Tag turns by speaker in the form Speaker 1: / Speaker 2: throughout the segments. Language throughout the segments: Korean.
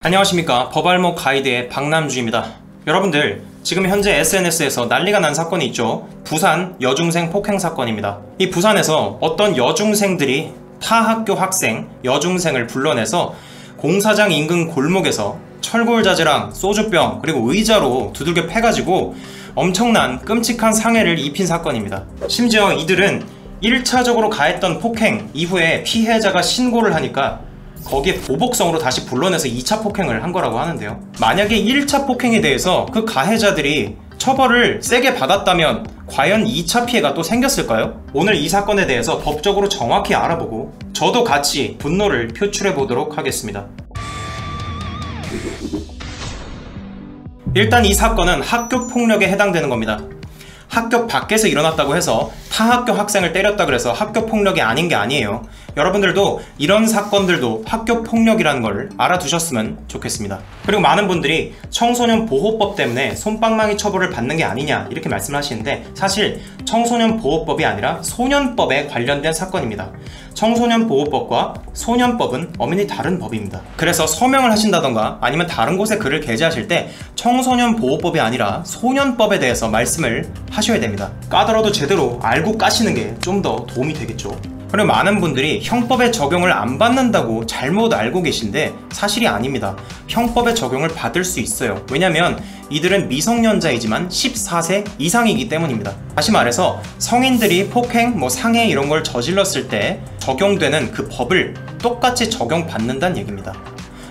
Speaker 1: 안녕하십니까. 법알목 가이드의 박남주입니다. 여러분들, 지금 현재 SNS에서 난리가 난 사건이 있죠. 부산 여중생 폭행 사건입니다. 이 부산에서 어떤 여중생들이 타 학교 학생, 여중생을 불러내서 공사장 인근 골목에서 철골자재랑 소주병 그리고 의자로 두들겨 패가지고 엄청난 끔찍한 상해를 입힌 사건입니다. 심지어 이들은 1차적으로 가했던 폭행 이후에 피해자가 신고를 하니까 거기에 보복성으로 다시 불러내서 2차 폭행을 한 거라고 하는데요. 만약에 1차 폭행에 대해서 그 가해자들이 처벌을 세게 받았다면 과연 2차 피해가 또 생겼을까요? 오늘 이 사건에 대해서 법적으로 정확히 알아보고 저도 같이 분노를 표출해 보도록 하겠습니다. 일단 이 사건은 학교 폭력에 해당되는 겁니다. 학교 밖에서 일어났다고 해서 타 학교 학생을 때렸다 그래서 학교 폭력이 아닌 게 아니에요. 여러분들도 이런 사건들도 학교 폭력이라는 걸 알아두셨으면 좋겠습니다. 그리고 많은 분들이 청소년 보호법 때문에 솜방망이 처벌을 받는 게 아니냐 이렇게 말씀을 하시는데, 사실 청소년 보호법이 아니라 소년법에 관련된 사건입니다. 청소년 보호법과 소년법은 엄연히 다른 법입니다. 그래서 서명을 하신다던가 아니면 다른 곳에 글을 게재하실 때 청소년 보호법이 아니라 소년법에 대해서 말씀을 하셔야 됩니다. 까더라도 제대로 알고 까시는 게 좀 더 도움이 되겠죠. 그리고 많은 분들이 형법의 적용을 안 받는다고 잘못 알고 계신데 사실이 아닙니다. 형법의 적용을 받을 수 있어요. 왜냐면 이들은 미성년자이지만 14세 이상이기 때문입니다. 다시 말해서 성인들이 폭행, 상해 이런 걸 저질렀을 때 적용되는 그 법을 똑같이 적용받는다는 얘기입니다.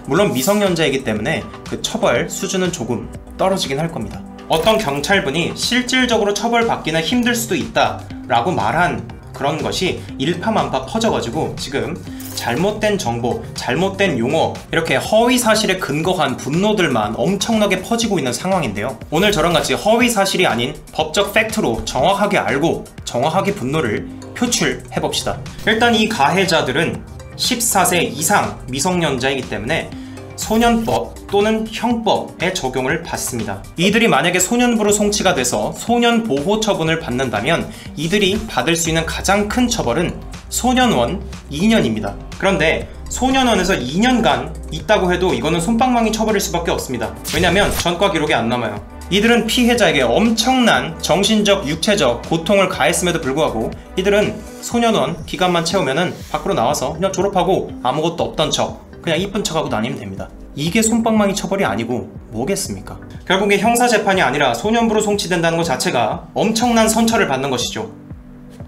Speaker 1: 물론 미성년자이기 때문에 그 처벌 수준은 조금 떨어지긴 할 겁니다. 어떤 경찰분이 실질적으로 처벌받기는 힘들 수도 있다 라고 말한 그런 것이 일파만파 퍼져가지고 지금 잘못된 정보, 잘못된 용어, 이렇게 허위사실에 근거한 분노들만 엄청나게 퍼지고 있는 상황인데요. 오늘 저랑같이 허위사실이 아닌 법적 팩트로 정확하게 알고 정확하게 분노를 표출해봅시다. 일단 이 가해자들은 14세 이상 미성년자이기 때문에 소년법 또는 형법의 적용을 받습니다. 이들이 만약에 소년부로 송치가 돼서 소년보호처분을 받는다면 이들이 받을 수 있는 가장 큰 처벌은 소년원 2년입니다. 그런데 소년원에서 2년간 있다고 해도 이거는 솜방망이 처벌일 수밖에 없습니다. 왜냐면 전과 기록이 안 남아요. 이들은 피해자에게 엄청난 정신적, 육체적 고통을 가했음에도 불구하고 이들은 소년원 기간만 채우면은 밖으로 나와서 그냥 졸업하고 아무것도 없던 척, 그냥 이쁜 척하고 다니면 됩니다. 이게 솜방망이 처벌이 아니고 뭐겠습니까? 결국에 형사재판이 아니라 소년부로 송치된다는 것 자체가 엄청난 선처를 받는 것이죠.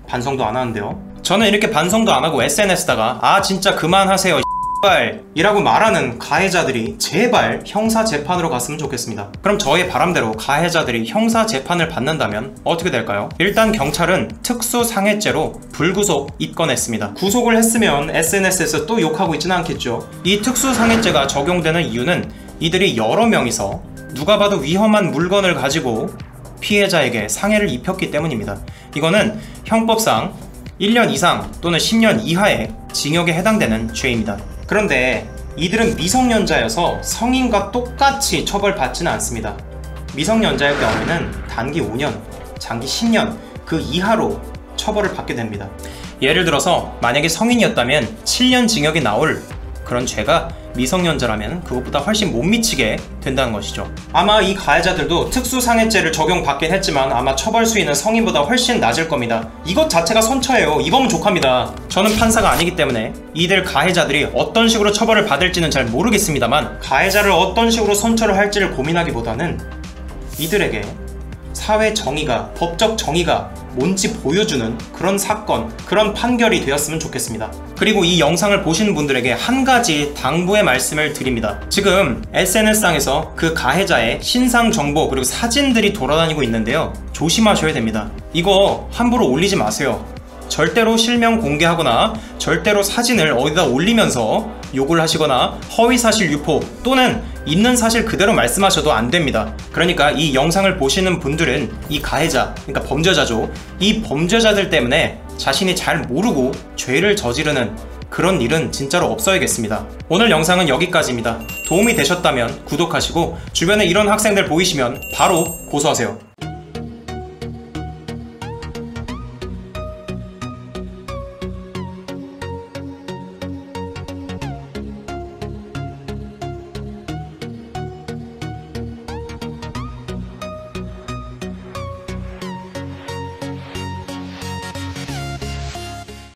Speaker 1: 반성도 안 하는데요. 저는 이렇게 반성도 안 하고 SNS다가 진짜 그만하세요 이라고 말하는 가해자들이 제발 형사재판으로 갔으면 좋겠습니다. 그럼 저의 바람대로 가해자들이 형사재판을 받는다면 어떻게 될까요? 일단 경찰은 특수상해죄로 불구속 입건했습니다. 구속을 했으면 SNS에서 또 욕하고 있지는 않겠죠. 이 특수상해죄가 적용되는 이유는 이들이 여러 명이서 누가 봐도 위험한 물건을 가지고 피해자에게 상해를 입혔기 때문입니다. 이거는 형법상 1년 이상 또는 10년 이하의 징역에 해당되는 죄입니다. 그런데 이들은 미성년자여서 성인과 똑같이 처벌받지는 않습니다. 미성년자의 경우에는 단기 5년, 장기 10년 그 이하로 처벌을 받게 됩니다. 예를 들어서 만약에 성인이었다면 7년 징역이 나올 그런 죄가 미성년자라면 그것보다 훨씬 못 미치게 된다는 것이죠. 아마 이 가해자들도 특수상해죄를 적용받긴 했지만 아마 처벌 수위는 성인보다 훨씬 낮을 겁니다. 이것 자체가 선처예요. 이거면 족합니다. 저는 판사가 아니기 때문에 이들 가해자들이 어떤 식으로 처벌을 받을지는 잘 모르겠습니다만, 가해자를 어떤 식으로 선처를 할지를 고민하기보다는 이들에게 사회 정의가, 법적 정의가 뭔지 보여주는 그런 사건, 그런 판결이 되었으면 좋겠습니다. 그리고 이 영상을 보시는 분들에게 한 가지 당부의 말씀을 드립니다. 지금 SNS상에서 그 가해자의 신상 정보 그리고 사진들이 돌아다니고 있는데요. 조심하셔야 됩니다. 이거 함부로 올리지 마세요. 절대로 실명 공개하거나 절대로 사진을 어디다 올리면서 욕을 하시거나 허위사실 유포 또는 있는 사실 그대로 말씀하셔도 안 됩니다. 그러니까 이 영상을 보시는 분들은 이 가해자, 그러니까 범죄자죠. 이 범죄자들 때문에 자신이 잘 모르고 죄를 저지르는 그런 일은 진짜로 없어야겠습니다. 오늘 영상은 여기까지입니다. 도움이 되셨다면 구독하시고 주변에 이런 학생들 보이시면 바로 고소하세요.